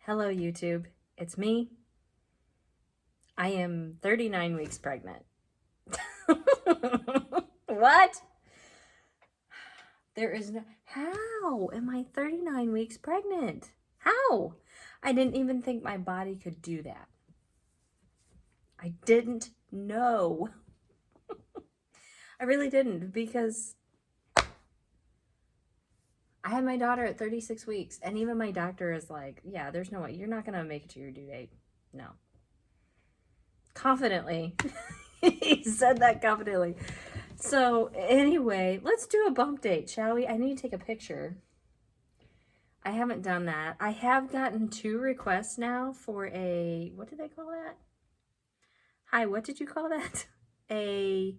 Hello, YouTube. It's me. I am 39 weeks pregnant. What? There is no... How am I 39 weeks pregnant? How? I didn't even think my body could do that. I didn't know. I really didn't, because I had my daughter at 36 weeks, and even my doctor is like, yeah, there's no way. You're not going to make it to your due date. No. Confidently. He said that confidently. So anyway, let's do a bump date, shall we? I need to take a picture. I haven't done that. I have gotten 2 requests now for a, what did they call that? Hi, what did you call that? A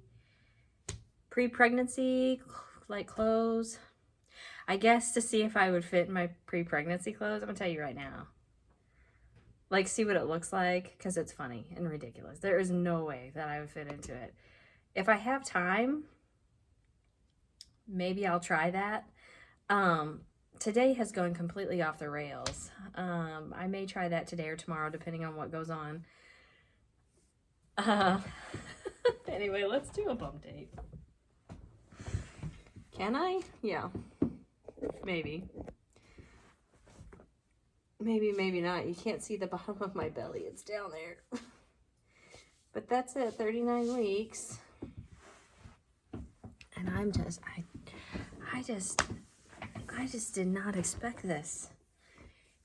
pre-pregnancy, like, clothes. I guess to see if I would fit in my pre-pregnancy clothes. I'm gonna tell you right now. Like, see what it looks like, because it's funny and ridiculous. There is no way that I would fit into it. If I have time, maybe I'll try that. Today has gone completely off the rails. I may try that today or tomorrow, depending on what goes on. Anyway, let's do a bump date. Can I? Yeah. Maybe. Maybe, maybe not. You can't see the bottom of my belly. It's down there. But that's it. 39 weeks. And I'm just, I just did not expect this.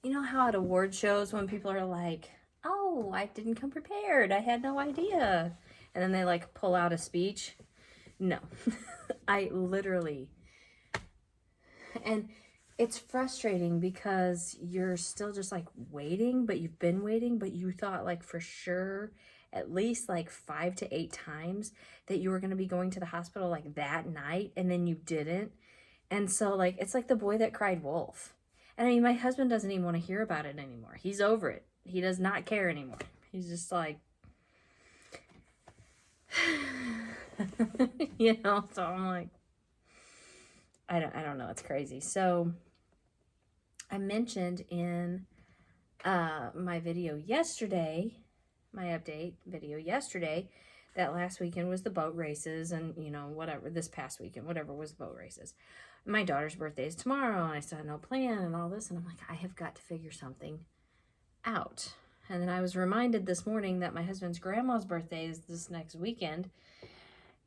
You know how at award shows when people are like, oh, I didn't come prepared. I had no idea. And then they like pull out a speech. No, I literally, and it's frustrating because you're still just like waiting, but you've been waiting, but you thought like for sure at least like 5 to 8 times that you were going to be going to the hospital like that night, and then you didn't. And so like, it's like the boy that cried wolf. And I mean, my husband doesn't even want to hear about it anymore. He's over it. He does not care anymore. He's just like, you know, so I'm like, I don't know. It's crazy. So I mentioned in my video yesterday, my update video yesterday, that last weekend was the boat races, and you know, whatever, this past weekend, whatever was the boat races. My daughter's birthday is tomorrow, and I still had no plan and all this, and I'm like, I have got to figure something out. And then I was reminded this morning that my husband's grandma's birthday is this next weekend.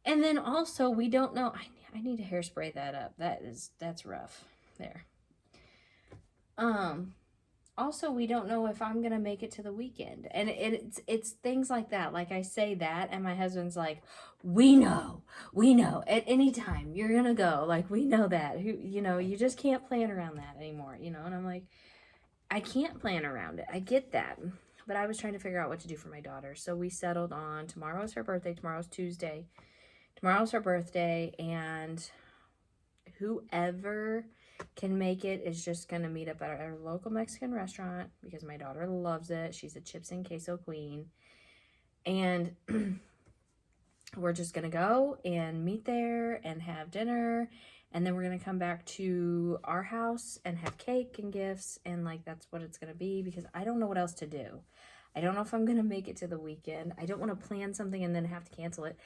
And then also, we don't know, I need to hairspray that up. That's rough there. Also, we don't know if I'm gonna make it to the weekend, and it's things like that. Like, I say that, and my husband's like, we know at any time you're gonna go, like, we know that. You know, you just can't plan around that anymore, you know. And I'm like, I can't plan around it. I get that, but I was trying to figure out what to do for my daughter. So we settled on tomorrow's her birthday. Tomorrow's Tuesday. Tomorrow's her birthday, and whoever can make it is just going to meet up at our local Mexican restaurant, because my daughter loves it. She's a chips and queso queen. And we're just going to go and meet there and have dinner. And then we're going to come back to our house and have cake and gifts. And like, that's what it's going to be, because I don't know what else to do. I don't know if I'm going to make it to the weekend. I don't want to plan something and then have to cancel it.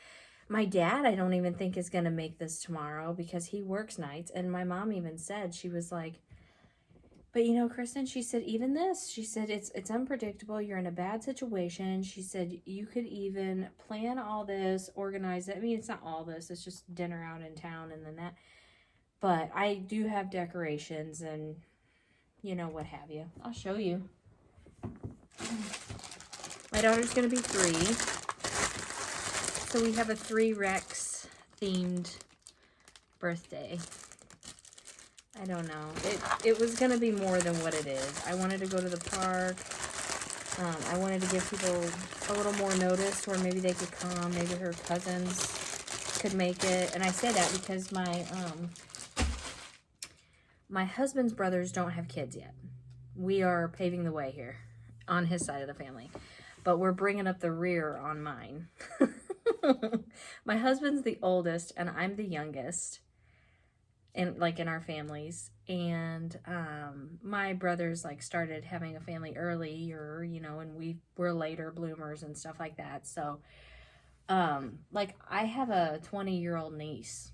My dad, I don't even think is going to make this tomorrow, because he works nights. And my mom even said, she was like, but you know, Kristen, she said, even this, she said, it's unpredictable. You're in a bad situation. She said, you could even plan all this, organize it. I mean, it's not all this. It's just dinner out in town and then that. But I do have decorations and, you know, what have you. I'll show you. My daughter's going to be 3. So we have a 3 Rex themed birthday. I don't know. It was going to be more than what it is. I wanted to go to the park. I wanted to give people a little more notice where maybe they could come. Maybe her cousins could make it. And I say that because my husband's brothers don't have kids yet. We are paving the way here on his side of the family. But we're bringing up the rear on mine. My husband's the oldest and I'm the youngest. in our families. And my brothers like started having a family early, or and we were later bloomers and stuff like that. So like I have a 20-year-old niece.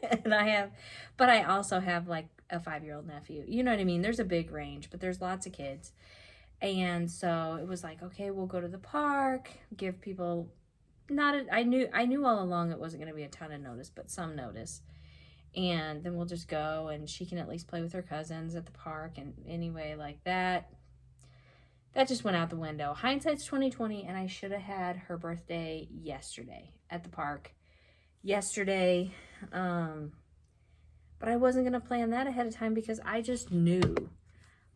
And but I also have like a 5-year-old nephew. You know what I mean? There's a big range, but there's lots of kids. And so it was like, okay, we'll go to the park, give people not a, I knew all along it wasn't going to be a ton of notice, but some notice. And then we'll just go, and she can at least play with her cousins at the park. And anyway, like that just went out the window. Hindsight's 2020, and I should have had her birthday yesterday at the park. Yesterday, but I wasn't going to plan that ahead of time because I just knew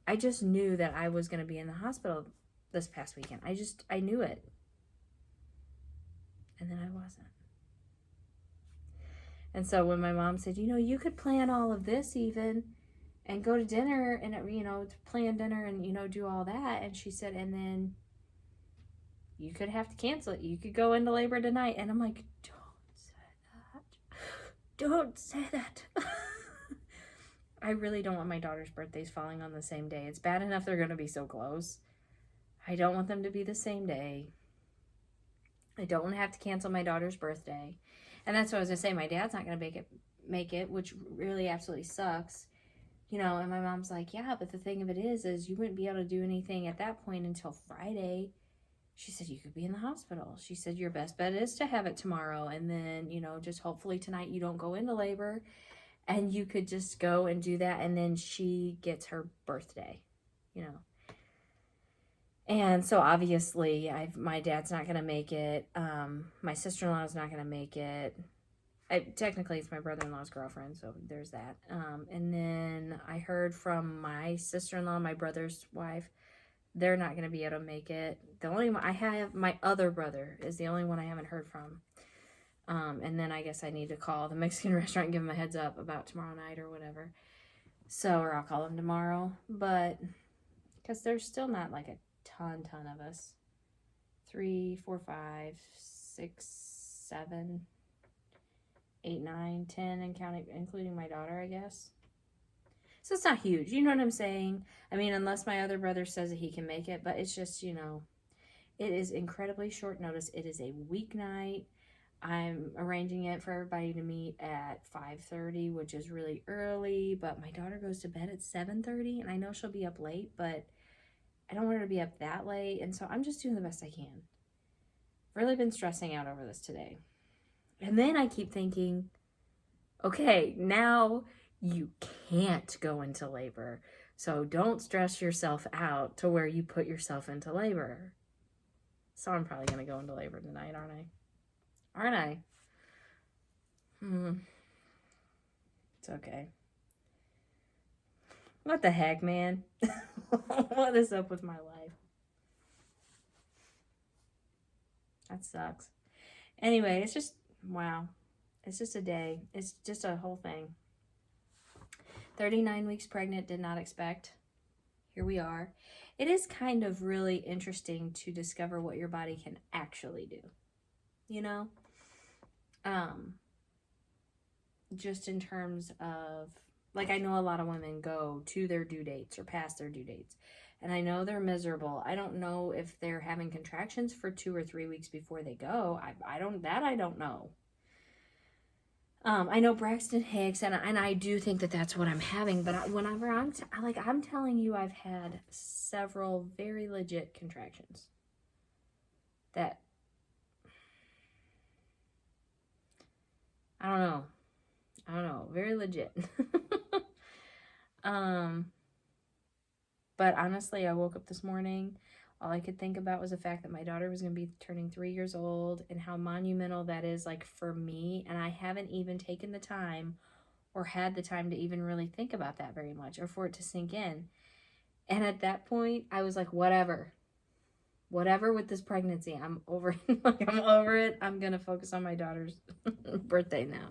that I was going to be in the hospital this past weekend. I knew it. And then I wasn't. And so when my mom said, you could plan all of this even and go to dinner and, to plan dinner and, do all that. And she said, and then you could have to cancel it. You could go into labor tonight. And I'm like, don't say that. Don't say that. I really don't want my daughter's birthdays falling on the same day. It's bad enough they're going to be so close. I don't want them to be the same day. I don't want to have to cancel my daughter's birthday. And that's what I was going to say. My dad's not going to make it, which really absolutely sucks. And my mom's like, yeah, but the thing of it is you wouldn't be able to do anything at that point until Friday. She said, you could be in the hospital. She said, your best bet is to have it tomorrow. And then, just hopefully tonight you don't go into labor. And you could just go and do that. And then she gets her birthday, And so obviously my dad's not going to make it. My sister-in-law is not going to make it. Technically, it's my brother-in-law's girlfriend, so there's that. And then I heard from my sister-in-law, my brother's wife, they're not going to be able to make it. The only one I have, my other brother, is the only one I haven't heard from. And then I guess I need to call the Mexican restaurant and give them a heads up about tomorrow night or whatever. So, or I'll call them tomorrow. But, because there's still not like a ton of us. 3, 4, 5, 6, 7, 8, 9, 10, and counting, including my daughter, I guess. So it's not huge. You know what I'm saying? I mean, unless my other brother says that he can make it. But it's just, it is incredibly short notice. It is a weeknight. I'm arranging it for everybody to meet at 5:30, which is really early. But my daughter goes to bed at 7:30, and I know she'll be up late, but I don't want her to be up that late. And so I'm just doing the best I can. Really been stressing out over this today. And then I keep thinking, okay, now you can't go into labor. So don't stress yourself out to where you put yourself into labor. So I'm probably going to go into labor tonight, aren't I? Aren't I? It's okay. What the heck, man? What is up with my life? That sucks. Anyway, it's just, wow. It's just a day. It's just a whole thing. 39 weeks pregnant, did not expect. Here we are. It is kind of really interesting to discover what your body can actually do. Just in terms of, like, I know a lot of women go to their due dates or past their due dates, and I know they're miserable. I don't know if they're having contractions for 2 or 3 weeks before they go. I don't know. I know Braxton Hicks, and I do think that that's what I'm having, but whenever I'm telling you, I've had several very legit contractions that, I don't know, very legit. But honestly, I woke up this morning, all I could think about was the fact that my daughter was going to be turning 3 years old and how monumental that is, like, for me. And I haven't even taken the time or had the time to even really think about that very much or for it to sink in. And at that point, I was like, whatever with this pregnancy. I'm over it. I'm over it. I'm going to focus on my daughter's birthday now.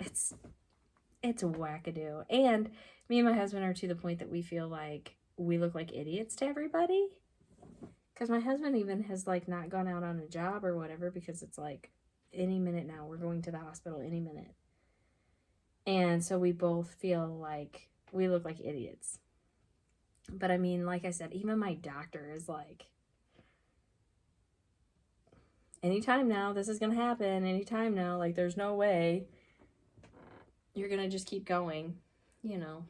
It's a wackadoo. And me and my husband are to the point that we feel like we look like idiots to everybody. Because my husband even has, like, not gone out on a job or whatever, because it's like any minute now we're going to the hospital any minute. And so we both feel like we look like idiots. But I mean, like I said, even my doctor is like, anytime now, this is going to happen. Anytime now, like, there's no way you're going to just keep going, you know.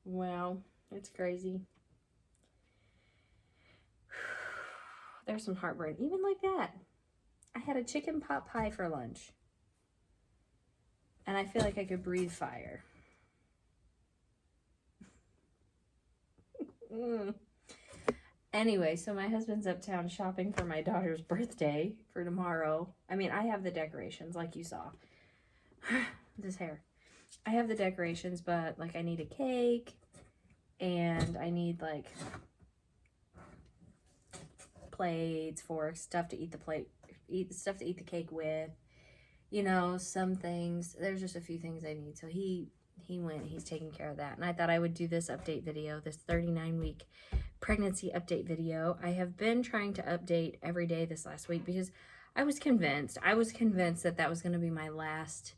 Wow, it's crazy. There's some heartburn. Even like that. I had a chicken pot pie for lunch. And I feel like I could breathe fire. Anyway, so my husband's uptown shopping for my daughter's birthday for tomorrow. I mean, I have the decorations like you saw. This hair. I have the decorations, but like I need a cake and I need like plates, forks, stuff to eat the cake with. You know, some things. There's just a few things I need. So he's taking care of that. And I thought I would do this update video, this 39-week pregnancy update video. I have been trying to update every day this last week because I was convinced that that was going to be my last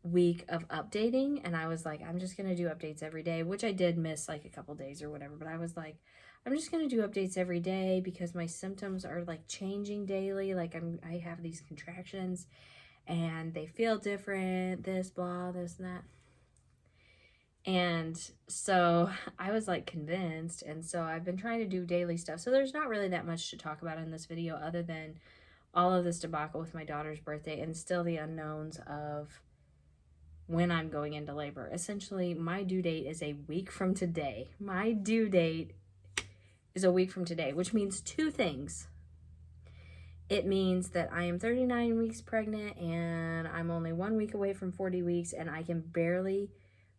week of updating. And I was like, I'm just going to do updates every day, which I did miss like a couple days or whatever. But I was like, I'm just going to do updates every day because my symptoms are like changing daily. Like I have these contractions and they feel different, this, blah, this, and that. And so I was like convinced. And so I've been trying to do daily stuff. So there's not really that much to talk about in this video other than all of this debacle with my daughter's birthday and still the unknowns of when I'm going into labor. Essentially, my due date is a week from today. My due date is a week from today, which means two things. It means that I am 39 weeks pregnant and I'm only 1 week away from 40 weeks and I can barely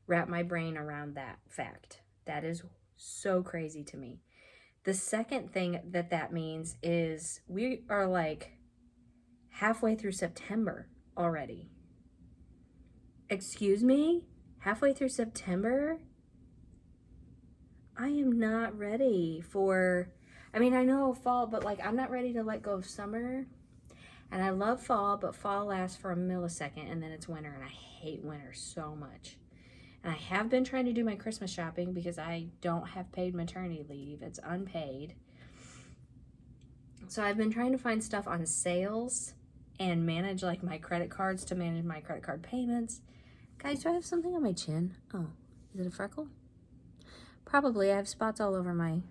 wrap my brain around that fact. That is so crazy to me. The second thing that means is we are like halfway through September already. Excuse me? Halfway through September? I am not ready for, I mean, I know fall, but like I'm not ready to let go of summer. And I love fall, but fall lasts for a millisecond and then it's winter and I hate winter so much. And I have been trying to do my Christmas shopping because I don't have paid maternity leave. It's unpaid. So I've been trying to find stuff on sales and manage like my credit cards to manage my credit card payments. Guys, do I have something on my chin? Oh, is it a freckle? Probably. I have spots all over me.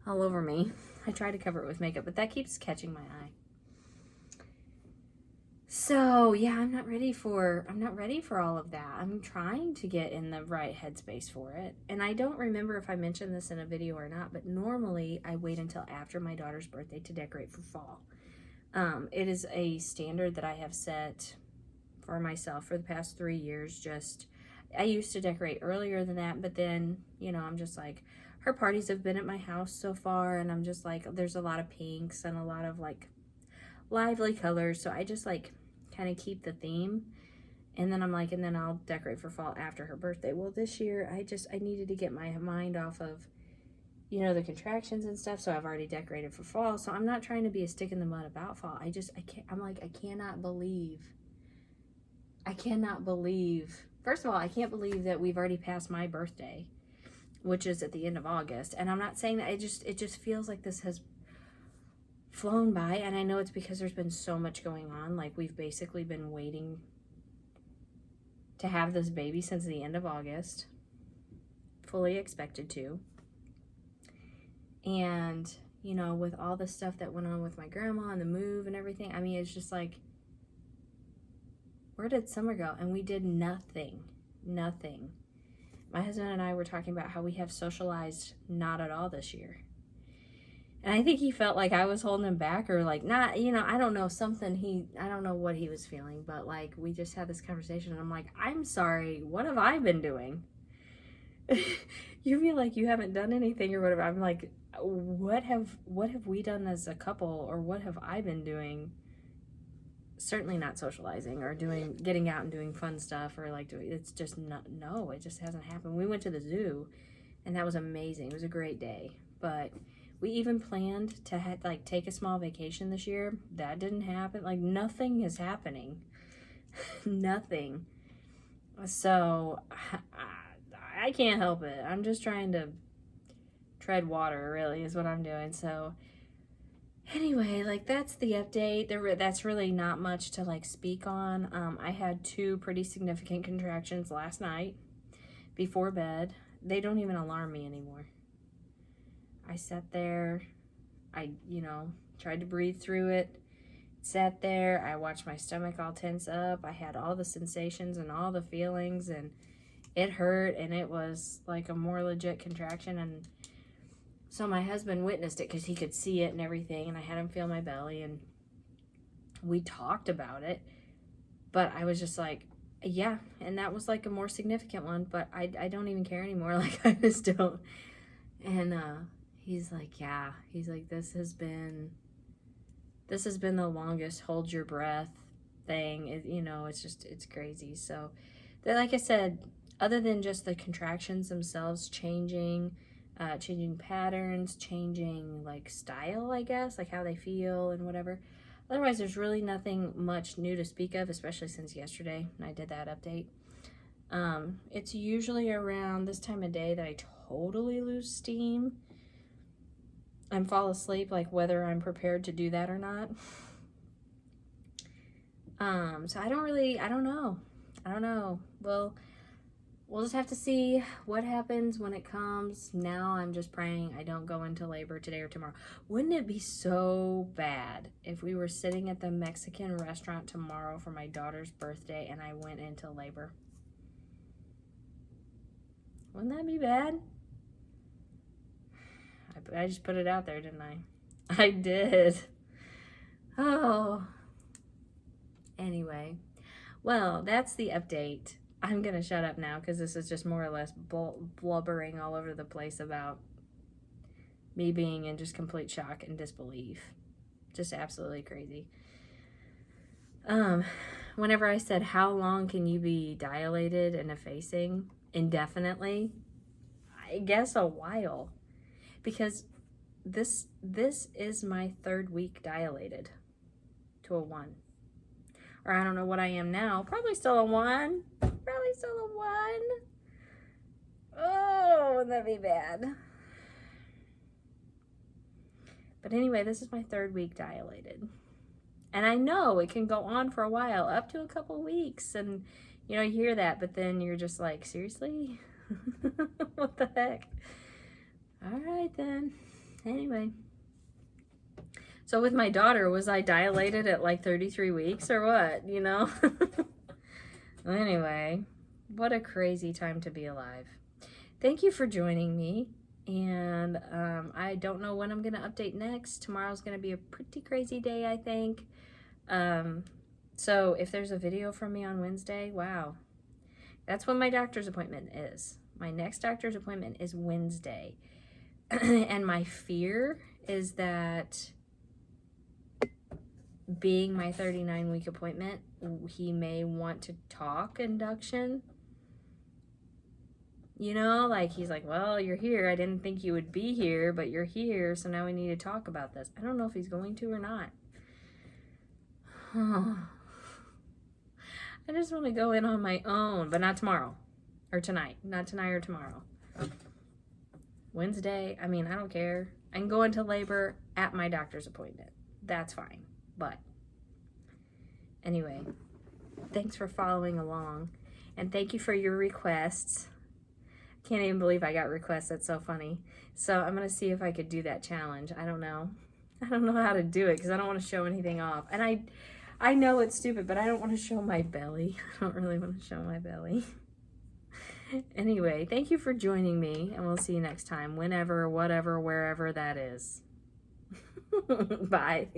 I try to cover it with makeup, but that keeps catching my eye. So yeah, I'm not ready for all of that. I'm trying to get in the right headspace for it. And I don't remember if I mentioned this in a video or not, but normally I wait until after my daughter's birthday to decorate for fall. It is a standard that I have set for myself for the past 3 years. I used to decorate earlier than that, but then, you know, I'm just like, her parties have been at my house so far, and I'm just like, there's a lot of pinks and a lot of like lively colors, so I just like kind of keep the theme, and then I'm like, and then I'll decorate for fall after her birthday. Well, this year I needed to get my mind off of, you know, the contractions and stuff, so I've already decorated for fall. So I'm not trying to be a stick in the mud about fall. I cannot believe, first of all, I can't believe that we've already passed my birthday, which is at the end of August. And I'm not saying that, it just feels like this has flown by. And I know it's because there's been so much going on. Like, we've basically been waiting to have this baby since the end of August. Fully expected to. And, you know, with all the stuff that went on with my grandma and the move and everything, I mean, it's just like, where did summer go? And we did nothing. My husband and I were talking about how we have socialized not at all this year. And I think he felt like I was holding him back, or like, not, you know, I don't know, I don't know what he was feeling, but like, we just had this conversation and I'm like, I'm sorry, what have I been doing? You feel like you haven't done anything or whatever. I'm like, what have we done as a couple, or what have I been doing? Certainly not socializing or getting out and doing fun stuff, or like it's just not, no, it just hasn't happened. We went to the zoo and that was amazing. It was a great day, but we even planned to take a small vacation this year. That didn't happen. Like, nothing is happening. Nothing. So I can't help it. I'm just trying to tread water, really, is what I'm doing. So anyway, like, that's the update. That's really not much to like speak on. I had 2 pretty significant contractions last night before bed. They don't even alarm me anymore. I sat there, I tried to breathe through it, sat there, I watched my stomach all tense up. I had all the sensations and all the feelings, and it hurt, and it was like a more legit contraction. And so my husband witnessed it because he could see it and everything, and I had him feel my belly, and we talked about it. But I was just like, yeah, and that was like a more significant one, but I don't even care anymore. Like, I just don't. And he's like, yeah, he's like, this has been the longest hold your breath thing. It's crazy. So like I said, other than just the contractions themselves changing patterns, changing like style, I guess, like how they feel and whatever. Otherwise, there's really nothing much new to speak of, especially since yesterday when I did that update. It's usually around this time of day that I totally lose steam and fall asleep, like whether I'm prepared to do that or not. So I don't know. Well, we'll just have to see what happens when it comes. Now I'm just praying I don't go into labor today or tomorrow. Wouldn't it be so bad if we were sitting at the Mexican restaurant tomorrow for my daughter's birthday and I went into labor? Wouldn't that be bad? I just put it out there, didn't I? I did. Oh. Anyway. Well, that's the update. I'm going to shut up now because this is just more or less blubbering all over the place about me being in just complete shock and disbelief. Just absolutely crazy. Whenever I said, how long can you be dilated and effacing indefinitely? I guess a while. Because this is my 3rd week dilated to a 1. Or I don't know what I am now. Probably still a 1. Probably still a 1. Oh, wouldn't that be bad? But anyway, this is my 3rd week dilated. And I know it can go on for a while, up to a couple weeks. And, you hear that, but then you're just like, seriously? What the heck? All right, then. Anyway. So with my daughter, was I dilated at like 33 weeks or what, Anyway, what a crazy time to be alive. Thank you for joining me. And I don't know when I'm going to update next. Tomorrow's going to be a pretty crazy day, I think. So if there's a video from me on Wednesday, wow. That's when my doctor's appointment is. My next doctor's appointment is Wednesday. And my fear is that being my 39-week appointment, he may want to talk induction. Like he's like, well, you're here. I didn't think you would be here, but you're here. So now we need to talk about this. I don't know if he's going to or not. I just want to go in on my own, but not tomorrow or tonight. Not tonight or tomorrow. Wednesday, I don't care. I can go into labor at my doctor's appointment. That's fine. But anyway, thanks for following along. And thank you for your requests. Can't even believe I got requests. That's so funny. So I'm going to see if I could do that challenge. I don't know. I don't know how to do it because I don't want to show anything off. And I know it's stupid, but I don't want to show my belly. I don't really want to show my belly. Anyway, thank you for joining me, and we'll see you next time, whenever, whatever, wherever that is. Bye.